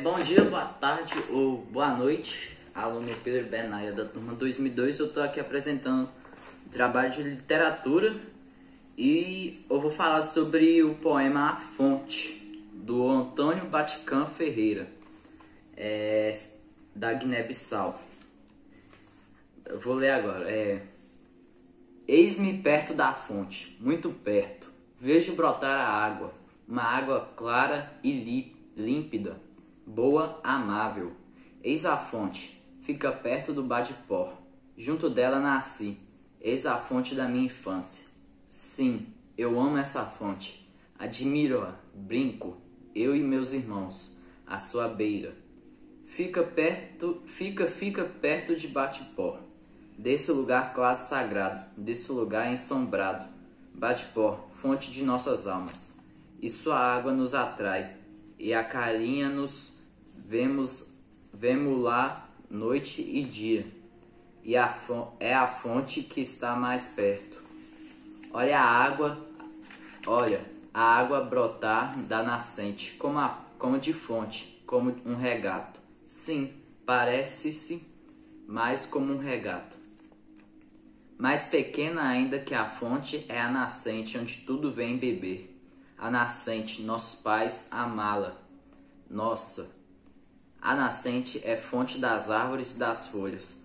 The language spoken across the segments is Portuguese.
Bom dia, boa tarde ou boa noite, aluno Pedro Benaia da turma 2002. Eu estou aqui apresentando um trabalho de literatura e eu vou falar sobre o poema A Fonte, do Antônio Batican Ferreira, da Guiné-Bissau. Eu vou ler agora. Eis-me perto da fonte, muito perto. Vejo brotar a água, uma água clara e límpida, boa, amável. Eis a fonte, fica perto do Badipó. Junto dela nasci. Eis a fonte da minha infância. Sim, eu amo essa fonte. Admiro-a, brinco, eu e meus irmãos, à sua beira. Fica perto de Badipó. Desse lugar quase sagrado, desse lugar ensombrado. Badipó, fonte de nossas almas. E sua água nos atrai, e acarinha-nos, vemos lá noite e dia. E é a fonte que está mais perto. Olha a água brotar da nascente, como de fonte, como um regato. Sim, parece-se mais como um regato. Mais pequena ainda que a fonte é a nascente, onde tudo vem beber. A nascente, nossos pais amá-la. Nossa, a nascente é fonte das árvores e das folhas.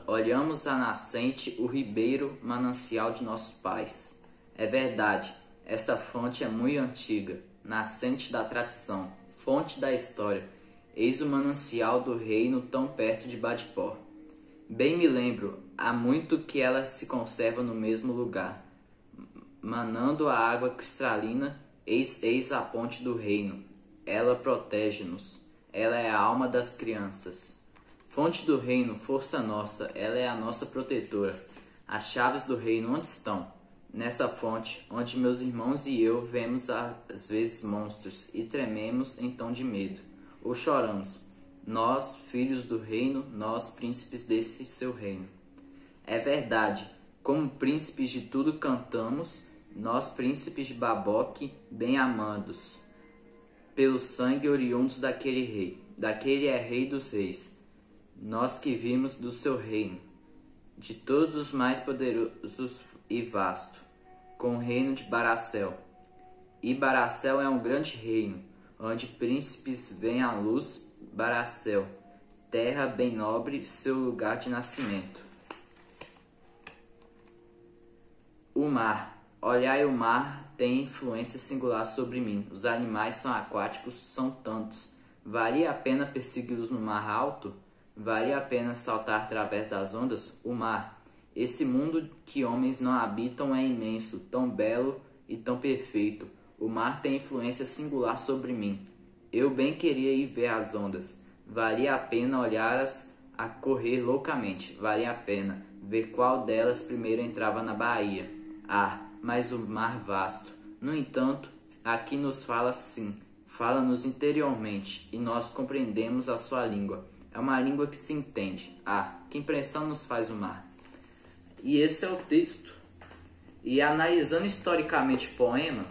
Olhamos a nascente, o ribeiro, manancial de nossos pais. É verdade, essa fonte é muito antiga, nascente da tradição, fonte da história. Eis o manancial do reino tão perto de Badipó. Bem me lembro, há muito que ela se conserva no mesmo lugar. Manando a água cristalina, eis a ponte do reino. Ela protege-nos. Ela é a alma das crianças. Fonte do reino, força nossa, ela é a nossa protetora. As chaves do reino onde estão? Nessa fonte, onde meus irmãos e eu vemos às vezes monstros e trememos em tom de medo. Ou choramos. Nós, filhos do reino, nós, príncipes desse seu reino. É verdade, como príncipes de tudo cantamos, nós, príncipes de Baboque, bem amados, pelo sangue oriundos daquele rei. Daquele é rei dos reis. Nós que vimos do seu reino, de todos os mais poderosos e vasto, com o reino de Baracel. E Baracel é um grande reino, onde príncipes vêm à luz. Baracel, terra bem nobre, seu lugar de nascimento. O mar. Olhai, o mar tem influência singular sobre mim. Os animais são aquáticos, são tantos. Valia a pena persegui-los no mar alto? Valia a pena saltar através das ondas? O mar. Esse mundo que homens não habitam é imenso, tão belo e tão perfeito. O mar tem influência singular sobre mim. Eu bem queria ir ver as ondas. Valia a pena olhá-las a correr loucamente. Valia a pena ver qual delas primeiro entrava na baía. Ah, mas o mar vasto. No entanto, aqui nos fala sim. Fala-nos interiormente e nós compreendemos a sua língua. É uma língua que se entende. Ah, que impressão nos faz o mar. E esse é o texto. E analisando historicamente o poema,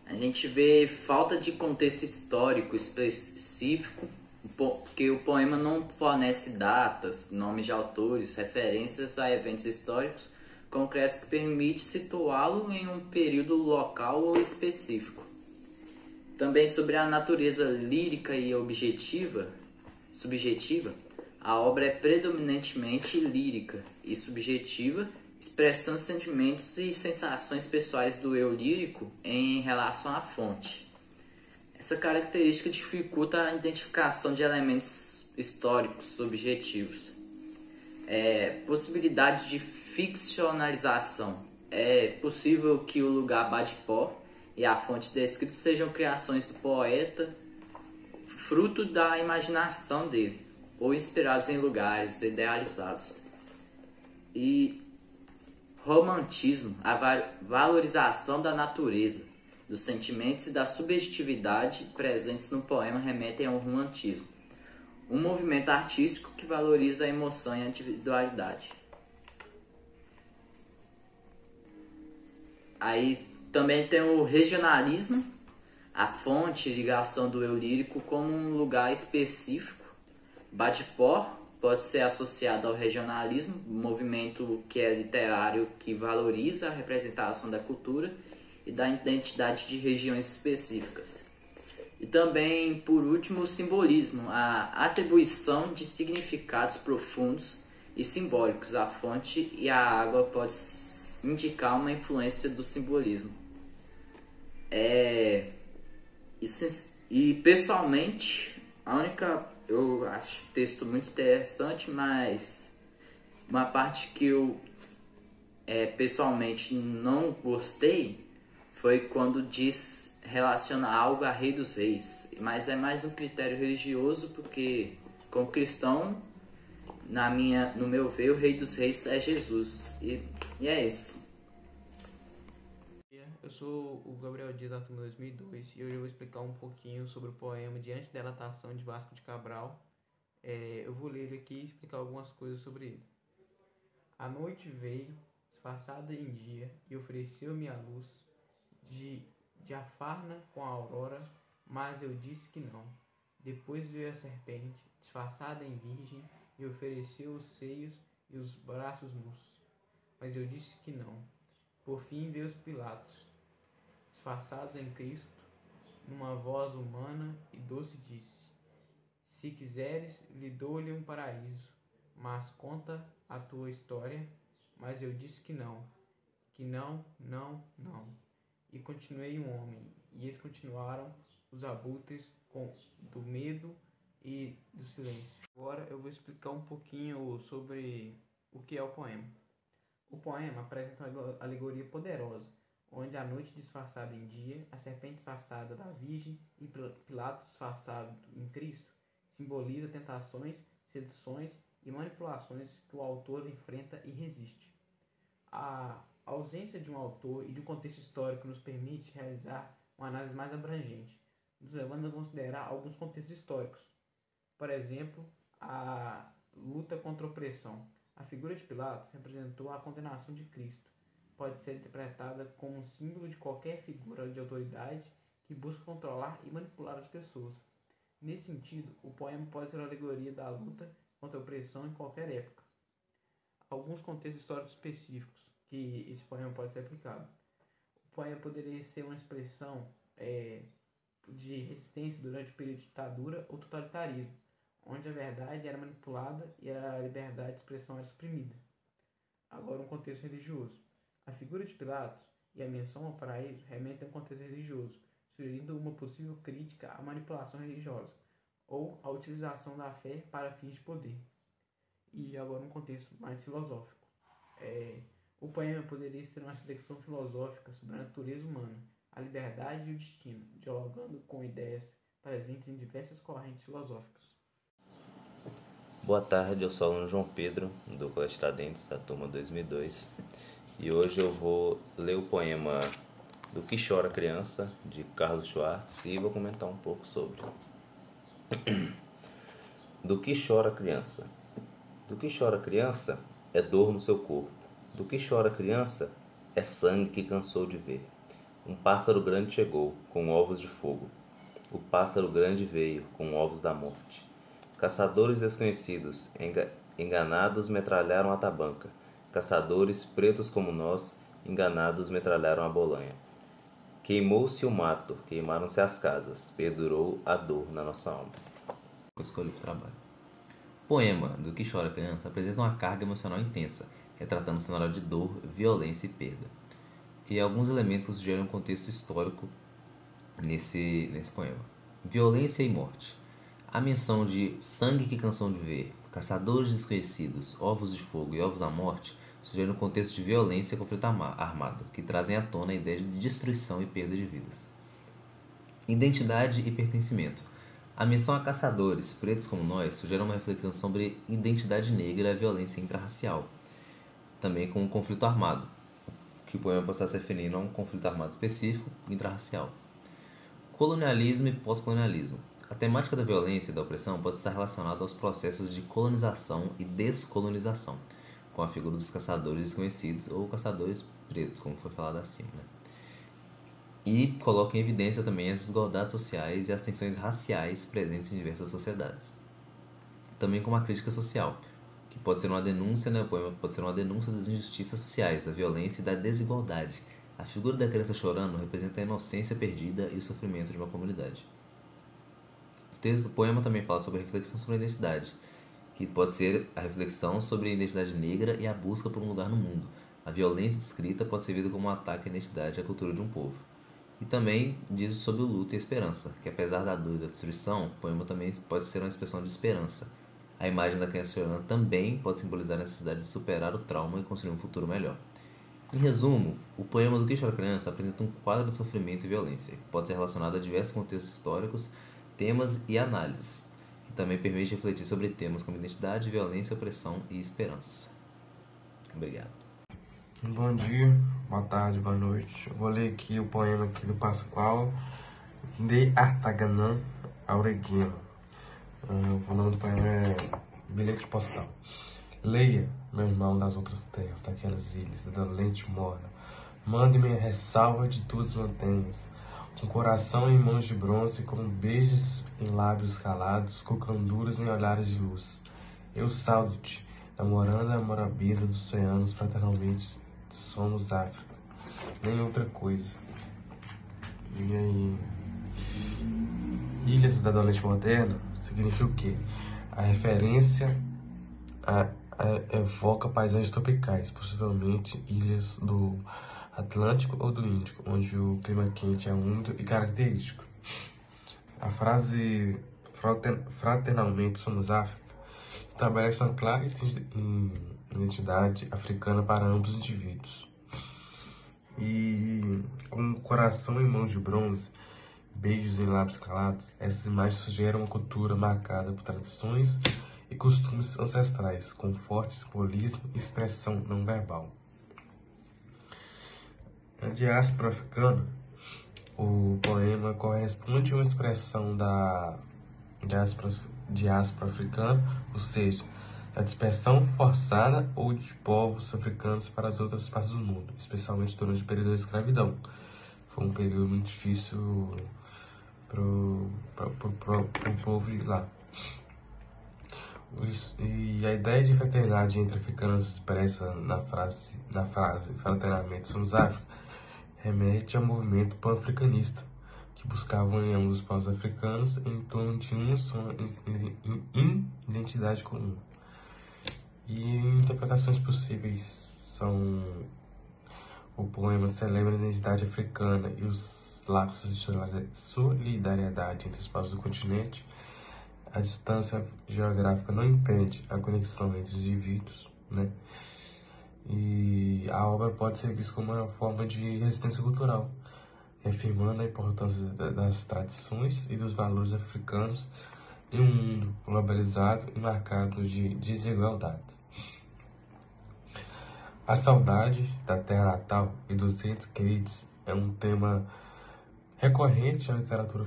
a gente vê falta de contexto histórico específico, porque o poema não fornece datas, nomes de autores, referências a eventos históricos concretos que permite situá-lo em um período local ou específico. Também sobre a natureza lírica e subjetiva, a obra é predominantemente lírica e subjetiva, expressando sentimentos e sensações pessoais do eu lírico em relação à fonte. Essa característica dificulta a identificação de elementos históricos subjetivos. Possibilidade de ficcionalização. É possível que o lugar Badipó e a fonte descritos sejam criações do poeta, fruto da imaginação dele, ou inspirados em lugares idealizados. E romantismo, a valorização da natureza, dos sentimentos e da subjetividade presentes no poema remetem ao romantismo, um movimento artístico que valoriza a emoção e a individualidade. Aí também tem o regionalismo, A fonte, ligação do eu lírico como um lugar específico. Bate-pó pode ser associado ao regionalismo, movimento que é literário que valoriza a representação da cultura e da identidade de regiões específicas. E também, por último, o simbolismo, a atribuição de significados profundos e simbólicos à fonte, e a água pode indicar uma influência do simbolismo. E pessoalmente, eu acho o texto muito interessante, mas uma parte que eu pessoalmente não gostei foi quando relaciona algo a Rei dos Reis, mas é mais no critério religioso, porque como cristão, no meu ver, o Rei dos Reis é Jesus, e é isso. Eu sou o Gabriel Dias, da turma 2002, e hoje eu vou explicar um pouquinho sobre o poema Diante da Delatação de Vasco de Cabral. Eu vou ler ele aqui e explicar algumas coisas sobre ele. A noite veio, disfarçada em dia, e ofereceu-me a luz, diáfana com a aurora, mas eu disse que não. Depois veio a serpente, disfarçada em virgem, e ofereceu os seios e os braços nus, mas eu disse que não. Por fim veio os Pilatos, disfarçados em Cristo, numa voz humana e doce disse: se quiseres, lhe dou-lhe um paraíso, mas conta a tua história. Mas eu disse que não, não. E continuei um homem, e eles continuaram os abutres do medo e do silêncio. Agora eu vou explicar um pouquinho sobre o que é o poema. O poema apresenta uma alegoria poderosa, onde a noite disfarçada em dia, a serpente disfarçada da Virgem e Pilatos disfarçado em Cristo simboliza tentações, seduções e manipulações que o autor enfrenta e resiste. A ausência de um autor e de um contexto histórico nos permite realizar uma análise mais abrangente, nos levando a considerar alguns contextos históricos. Por exemplo, a luta contra a opressão. A figura de Pilatos representou a condenação de Cristo. Pode ser interpretada como um símbolo de qualquer figura de autoridade que busca controlar e manipular as pessoas. Nesse sentido, o poema pode ser uma alegoria da luta contra a opressão em qualquer época. Alguns contextos históricos específicos que esse poema pode ser aplicado. O poema poderia ser uma expressão de resistência durante o período de ditadura ou totalitarismo, onde a verdade era manipulada e a liberdade de expressão era suprimida. Agora, um contexto religioso. A figura de Pilatos e a menção ao paraíso remetem a um contexto religioso, sugerindo uma possível crítica à manipulação religiosa ou à utilização da fé para fins de poder. E agora, um contexto mais filosófico. O poema poderia ser uma reflexão filosófica sobre a natureza humana, a liberdade e o destino, dialogando com ideias presentes em diversas correntes filosóficas. Boa tarde, eu sou o aluno João Pedro, do Colégio Tiradentes, da turma 2002, e hoje eu vou ler o poema Do Que Chora Criança, de Carlos Schwartz, e vou comentar um pouco sobre. Do que chora criança? Do que chora criança é dor no seu corpo. Do que chora criança é sangue que cansou de ver. Um pássaro grande chegou, com ovos de fogo. O pássaro grande veio, com ovos da morte. Caçadores desconhecidos, enganados, metralharam a tabanca. Caçadores pretos como nós, enganados, metralharam a bolanha. Queimou-se o mato, queimaram-se as casas, perdurou a dor na nossa alma. Eu escolhi o trabalho. O poema Do Que Chora Criança apresenta uma carga emocional intensa, retratando um cenário de dor, violência e perda. E alguns elementos que sugerem um contexto histórico nesse poema. Violência e morte. A menção de sangue que cansou de ver, caçadores desconhecidos, ovos de fogo e ovos da morte sugerem um contexto de violência e conflito armado, que trazem à tona a ideia de destruição e perda de vidas. Identidade e pertencimento. A menção a caçadores, pretos como nós, sugere uma reflexão sobre identidade negra e a violência intrarracial, também com um conflito armado, que o poema pode estar se referindo a um conflito armado específico intrarracial. Colonialismo e pós-colonialismo. A temática da violência e da opressão pode estar relacionada aos processos de colonização e descolonização, com a figura dos caçadores desconhecidos ou caçadores pretos, como foi falado acima. e coloca em evidência também as desigualdades sociais e as tensões raciais presentes em diversas sociedades. Também com uma crítica social, que pode ser uma denúncia, né? O poema pode ser uma denúncia das injustiças sociais, da violência e da desigualdade. A figura da criança chorando representa a inocência perdida e o sofrimento de uma comunidade. O poema também fala sobre a reflexão sobre a identidade, que pode ser a reflexão sobre a identidade negra e a busca por um lugar no mundo. A violência descrita pode ser vista como um ataque à identidade e à cultura de um povo. E também diz sobre o luto e a esperança, que apesar da dor e da destruição, o poema também pode ser uma expressão de esperança. A imagem da criança chorando também pode simbolizar a necessidade de superar o trauma e construir um futuro melhor. Em resumo, o poema Do Que Chora Criança apresenta um quadro de sofrimento e violência, que pode ser relacionado a diversos contextos históricos, temas e análises, que também permite refletir sobre temas como identidade, violência, opressão e esperança. Obrigado. Bom dia, boa tarde, boa noite. Eu vou ler aqui o poema aqui do Pascoal de Artaganã Aureguino. O nome do poema é Bilhete Postal. Leia, meu irmão das outras terras, daquelas ilhas, da lente morna. Mande-me a ressalva de tuas montanhas, com coração em mãos de bronze, com beijos em lábios calados, com canduras em olhares de luz. Eu saldo-te, namorando a morabeza dos oceanos, fraternalmente somos África, nem outra coisa. E aí, ilhas da lente moderna significa o quê? A referência evoca paisagens tropicais, possivelmente ilhas do Atlântico ou do Índico, onde o clima quente é úmido e característico. A frase fraternalmente somos África estabelece uma clara identidade africana para ambos os indivíduos. E com o coração em mãos de bronze, beijos em lábios calados, essas imagens sugerem uma cultura marcada por tradições e costumes ancestrais, com forte simbolismo e expressão não verbal. Na diáspora africana, o poema corresponde a uma expressão da diáspora africana, ou seja, da dispersão forçada ou de povos africanos para as outras partes do mundo, especialmente durante o período da escravidão. Foi um período muito difícil para o povo de lá. E a ideia de fraternidade entre africanos expressa na frase fraternamente somos África remete ao movimento pan-africanista, que buscavam em ambos os povos africanos em torno de uma só identidade comum. E interpretações possíveis são: o poema celebra a identidade africana e os laços de solidariedade entre os povos do continente. A distância geográfica não impede a conexão entre os indivíduos, né? E a obra pode ser vista como uma forma de resistência cultural, reafirmando a importância das tradições e dos valores africanos em um mundo globalizado e marcado de desigualdades. A saudade da terra natal e dos entes queridos é um tema recorrente na literatura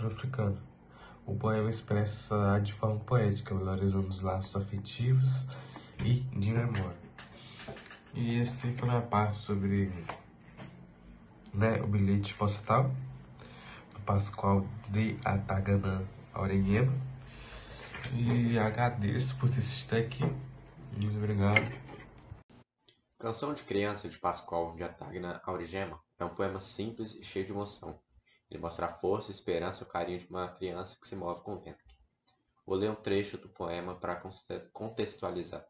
africana. O poema expressa de forma poética, valorizando os laços afetivos e de memória. E esse foi a parte sobre, o bilhete postal do Pascoal de Artaganã Aureguino. E agradeço por ter assistido aqui. Muito obrigado. Canção de Criança, de Pascoal de Artaganã Aureguino, é um poema simples e cheio de emoção. Ele mostra a força, a esperança e o carinho de uma criança que se move com o vento. Vou ler um trecho do poema para contextualizar.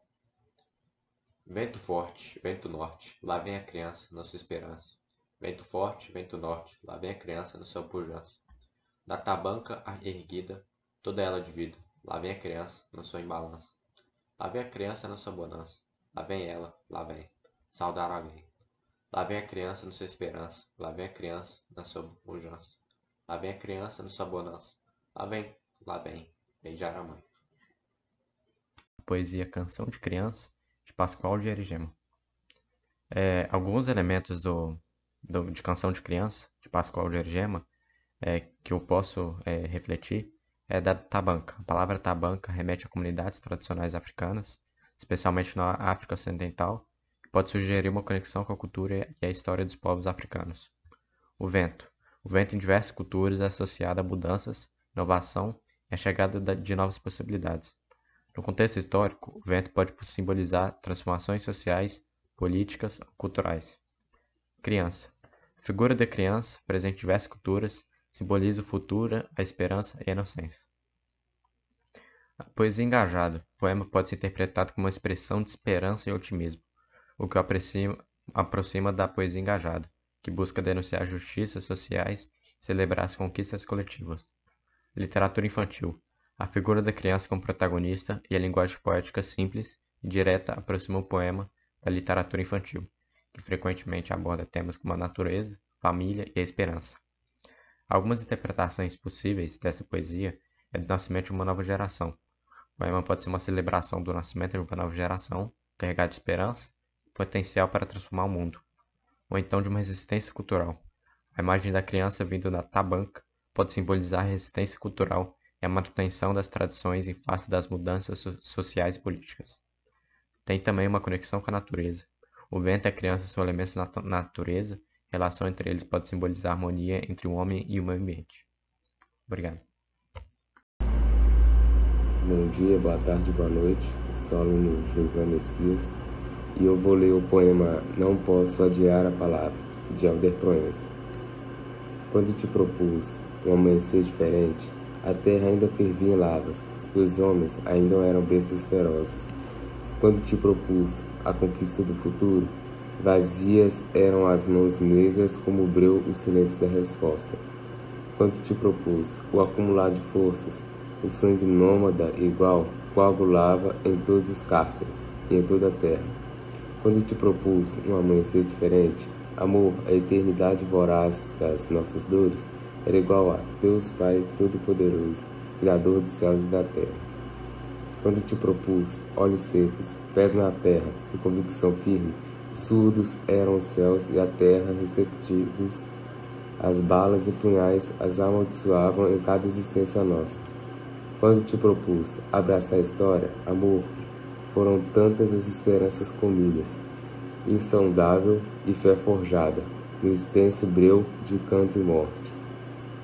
Vento forte, vento norte, lá vem a criança na sua esperança. Vento forte, vento norte, lá vem a criança na sua pujança. Da tabanca erguida, toda ela de vida, lá vem a criança na sua embalança. Lá vem a criança na sua bonança, lá vem ela, lá vem, saudar alguém. Lá vem a criança na sua esperança, lá vem a criança na sua pujança. Lá vem a criança na sua bonança, lá vem, beijar a mãe. Poesia Canção de Criança, de Pascoal de Arigema. Alguns elementos de Canção de Criança, de Pascoal de Arigema, que eu posso refletir, é da tabanca. A palavra tabanca remete a comunidades tradicionais africanas, especialmente na África Ocidental, pode sugerir uma conexão com a cultura e a história dos povos africanos. O vento. O vento em diversas culturas é associado a mudanças, inovação e a chegada de novas possibilidades. No contexto histórico, o vento pode simbolizar transformações sociais, políticas ou culturais. Criança. A figura da criança, presente em diversas culturas, simboliza o futuro, a esperança e a inocência. A poesia engajada. O poema pode ser interpretado como uma expressão de esperança e otimismo, o que o aproxima da poesia engajada, que busca denunciar justiças sociais e celebrar as conquistas coletivas. Literatura infantil. A figura da criança como protagonista e a linguagem poética simples e direta aproximam o poema da literatura infantil, que frequentemente aborda temas como a natureza, família e a esperança. Algumas interpretações possíveis dessa poesia é do nascimento de uma nova geração. O poema pode ser uma celebração do nascimento de uma nova geração, carregada de esperança e potencial para transformar o mundo, ou então de uma resistência cultural. A imagem da criança vindo da tabanca pode simbolizar a resistência cultural e a manutenção das tradições em face das mudanças sociais e políticas. Tem também uma conexão com a natureza. O vento e a criança são elementos da natureza, a relação entre eles pode simbolizar a harmonia entre o homem e o meio ambiente. Obrigado. Bom dia, boa tarde, boa noite. Eu sou o aluno José Messias e eu vou ler o poema Não Posso Adiar a Palavra, de Helder Proença. Quando te propus um amanhecer diferente, a terra ainda fervia em lavas e os homens ainda eram bestas ferozes. Quando te propus a conquista do futuro, vazias eram as mãos negras como o breu o silêncio da resposta. Quando te propus o acumular de forças, o sangue nômada igual coagulava em todos os cárceres e em toda a terra. Quando te propus um amanhecer diferente, amor, a eternidade voraz das nossas dores, era igual a Deus Pai Todo-Poderoso, Criador dos céus e da terra. Quando te propus olhos secos, pés na terra e convicção firme, surdos eram os céus e a terra receptivos, as balas e punhais as amaldiçoavam em cada existência nossa. Quando te propus abraçar a história, amor, foram tantas as esperanças comidas, insondável e fé forjada, no extenso breu de canto e morte.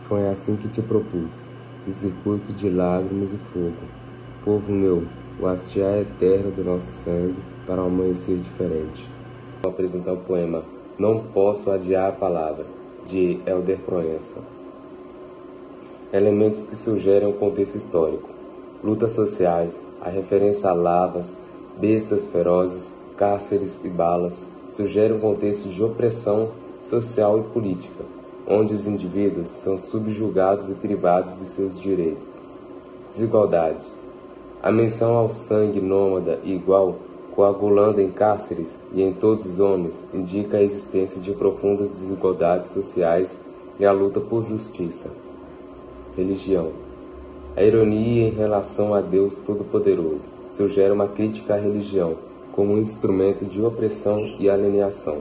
Foi assim que te propus, no circuito de lágrimas e fogo, povo meu, o hastear eterno do nosso sangue para um amanhecer diferente. Vou apresentar o poema Não Posso Adiar a Palavra, de Helder Proença. Elementos que sugerem o contexto histórico. Lutas sociais, a referência a lavas, bestas ferozes, cárceres e balas, sugerem um contexto de opressão social e política, onde os indivíduos são subjugados e privados de seus direitos. Desigualdade. A menção ao sangue nômada e igual, coagulando em cárceres e em todos os homens, indica a existência de profundas desigualdades sociais e a luta por justiça. Religião. A ironia em relação a Deus Todo-Poderoso sugere uma crítica à religião como um instrumento de opressão e alienação.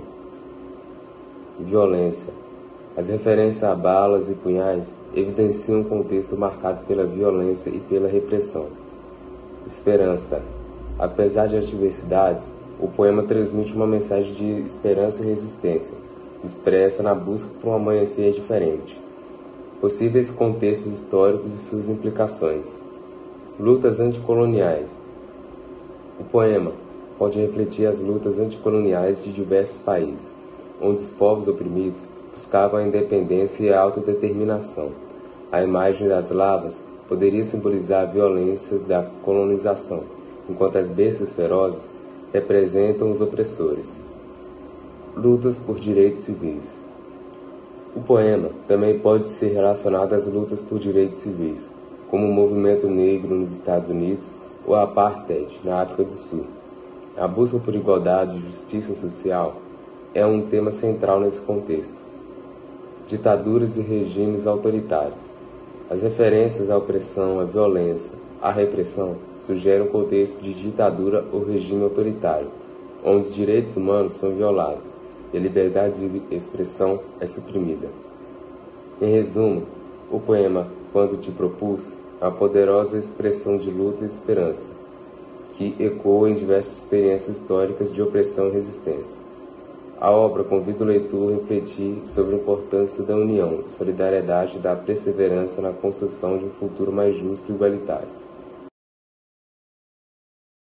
Violência. As referências a balas e punhais evidenciam um contexto marcado pela violência e pela repressão. Esperança. Apesar de adversidades, o poema transmite uma mensagem de esperança e resistência, expressa na busca por um amanhecer diferente. Possíveis contextos históricos e suas implicações. Lutas anticoloniais. O poema pode refletir as lutas anticoloniais de diversos países, onde os povos oprimidos buscavam a independência e a autodeterminação. A imagem das lavas poderia simbolizar a violência da colonização, enquanto as bestas ferozes representam os opressores. Lutas por direitos civis. O poema também pode ser relacionado às lutas por direitos civis, como o movimento negro nos Estados Unidos ou a apartheid na África do Sul. A busca por igualdade e justiça social é um tema central nesses contextos. Ditaduras e regimes autoritários. As referências à opressão, à violência, à repressão sugerem um contexto de ditadura ou regime autoritário, onde os direitos humanos são violados e a liberdade de expressão é suprimida. Em resumo, o poema Quando Te Propus é uma poderosa expressão de luta e esperança, que ecoa em diversas experiências históricas de opressão e resistência. A obra convida o leitor a refletir sobre a importância da união, solidariedade e da perseverança na construção de um futuro mais justo e igualitário.